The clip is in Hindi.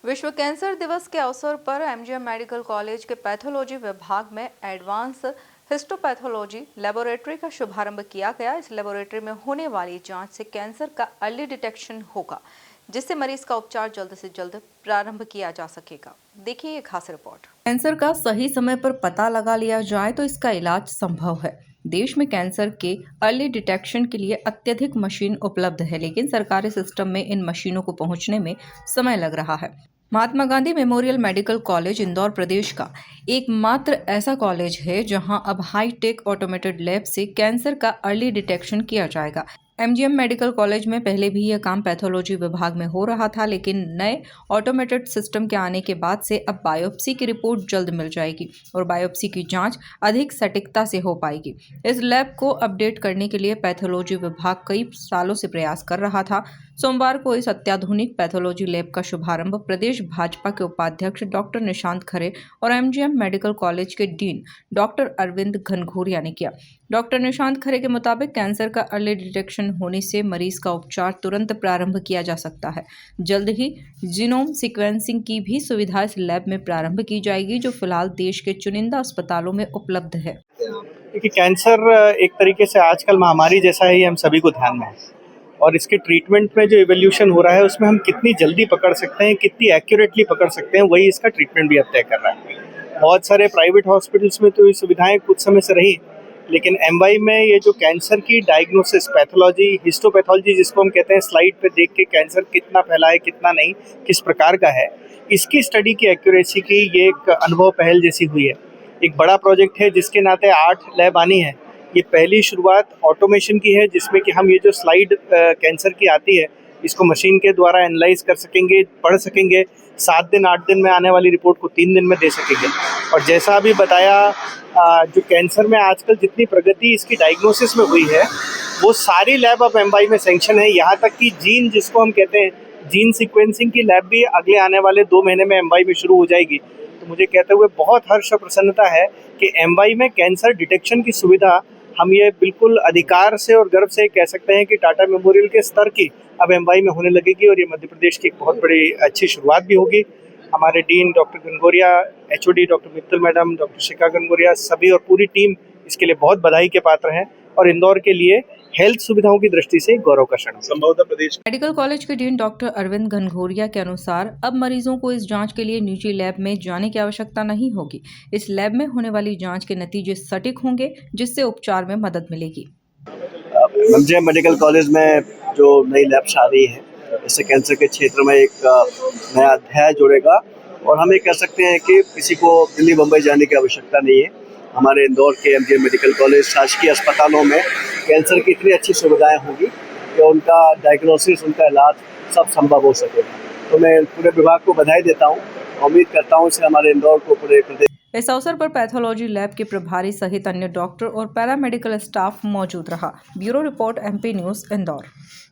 विश्व कैंसर दिवस के अवसर पर एमजीएम मेडिकल कॉलेज के पैथोलॉजी विभाग में एडवांस हिस्टोपैथोलॉजी लेबोरेटरी का शुभारंभ किया गया। इस लेबोरेटरी में होने वाली जांच से कैंसर का अर्ली डिटेक्शन होगा, जिससे मरीज का उपचार जल्द से जल्द प्रारंभ किया जा सकेगा। देखिए एक खास रिपोर्ट। कैंसर का सही समय पर पता लगा लिया जाए तो इसका इलाज संभव है। देश में कैंसर के अर्ली डिटेक्शन के लिए अत्यधिक मशीन उपलब्ध है, लेकिन सरकारी सिस्टम में इन मशीनों को पहुंचने में समय लग रहा है। Mahatma Gandhi memorial medical college Indore प्रदेश का एकमात्र ऐसा कॉलेज है जहां अब हाईटेक ऑटोमेटेड लैब से कैंसर का अर्ली डिटेक्शन किया जाएगा। एमजीएम मेडिकल कॉलेज में पहले भी यह काम पैथोलॉजी विभाग में हो रहा था, लेकिन नए ऑटोमेटेड सिस्टम के आने के बाद से अब बायोप्सी की रिपोर्ट जल्द मिल जाएगी और बायोप्सी की जांच अधिक सटीकता से हो पाएगी। इस लैब को अपडेट करने के लिए पैथोलॉजी विभाग कई सालों से प्रयास कर रहा था। सोमवार को इस अत्याधुनिक पैथोलॉजी लैब का शुभारंभ प्रदेश भाजपा के उपाध्यक्ष डॉक्टर निशांत खरे और एमजीएम मेडिकल कॉलेज के डीन डॉक्टर अरविंद घनघोरिया ने किया। डॉक्टर निशांत खरे के मुताबिक कैंसर का अर्ली डिटेक्शन होने से मरीज का उपचार तुरंत प्रारंभ किया जा सकता है। जल्द ही जीनोम सीक्वेंसिंग की भी सुविधा इस लैब में प्रारंभ की जाएगी, जो फिलहाल देश के चुनिंदा अस्पतालों में उपलब्ध है। देखिए, कैंसर एक तरीके से आजकल महामारी जैसा है, हम सभी को ध्यान में है और इसके ट्रीटमेंट में जो इवोल्यूशन हो रहा है उसमें हम कितनी जल्दी पकड़ सकते हैं, कितनी एक्यूरेटली पकड़ सकते हैं, वही इसका ट्रीटमेंट भी अब तय कर रहा है। बहुत सारे प्राइवेट हॉस्पिटल्स में तो ये सुविधाएं कुछ समय से रही, लेकिन एमवाई में ये जो कैंसर की डायग्नोसिस, पैथोलॉजी, हिस्टोपैथोलॉजी जिसको हम कहते हैं, स्लाइड पे देख के कैंसर कितना फैला है, कितना नहीं, किस प्रकार का है, इसकी स्टडी की एक्यूरेसी की ये एक अनुभव पहल जैसी हुई है। एक बड़ा प्रोजेक्ट है जिसके नाते 8 लैब आनी है। ये पहली शुरुआत ऑटोमेशन की है, जिसमें कि हम ये जो स्लाइड कैंसर की आती है इसको मशीन के द्वारा एनालाइज कर सकेंगे, पढ़ सकेंगे, 7 दिन 8 दिन में आने वाली रिपोर्ट को 3 दिन में दे सकेंगे। और जैसा अभी बताया, जो कैंसर में आजकल जितनी प्रगति इसकी डायग्नोसिस में हुई है, वो सारी लैब अब एमवाई में सैंक्शन है। यहाँ तक कि जीन जिसको हम कहते हैं, जीन सीक्वेंसिंग की लैब भी अगले आने वाले 2 महीने में एमवाई में शुरू हो जाएगी। तो मुझे कहते हुए बहुत हर्ष और प्रसन्नता है कि एमवाई में कैंसर डिटेक्शन की सुविधा हम ये बिल्कुल अधिकार से और गर्व से कह सकते हैं कि टाटा मेमोरियल के स्तर की अब एमवाई में होने लगेगी और ये मध्य प्रदेश की एक बहुत बड़ी अच्छी शुरुआत भी होगी। हमारे dean doctor Ghanghoria, HOD doctor Mittal madam, doctor Shikha Ghanghoria, सभी और पूरी टीम इसके लिए बहुत बधाई के पात्र हैं और इंदौर के लिए हेल्थ सुविधाओं की दृष्टि से गौरव का क्षण। संभवतः प्रदेश मेडिकल कॉलेज के डीन डॉक्टर अरविंद घनघोरिया के अनुसार अब मरीजों को इस जांच के लिए निजी लैब में जाने की आवश्यकता नहीं होगी। इस लैब में होने वाली जांच के नतीजे सटीक होंगे, जिससे उपचार में मदद मिलेगी। एमजीएम मेडिकल कॉलेज में जो नई लैब्स आ रही है, इससे कैंसर के क्षेत्र में एक नया अध्याय जुड़ेगा और हम ये कह सकते हैं कि किसी को दिल्ली बम्बई जाने की आवश्यकता नहीं है। हमारे इंदौर के एमजीएम मेडिकल कॉलेज शासकीय अस्पतालों में कैंसर की इतनी अच्छी सुविधाएं होंगी कि उनका डायग्नोसिस, उनका इलाज सब संभव हो सकेगा। तो मैं पूरे विभाग को बधाई देता हूँ, उम्मीद करता हूँ इससे हमारे इंदौर को पूरे प्रदेश। इस अवसर पर पैथोलॉजी लैब के प्रभारी सहित अन्य डॉक्टर और पैरामेडिकल स्टाफ मौजूद रहा। Bureau report, MP news, Indore.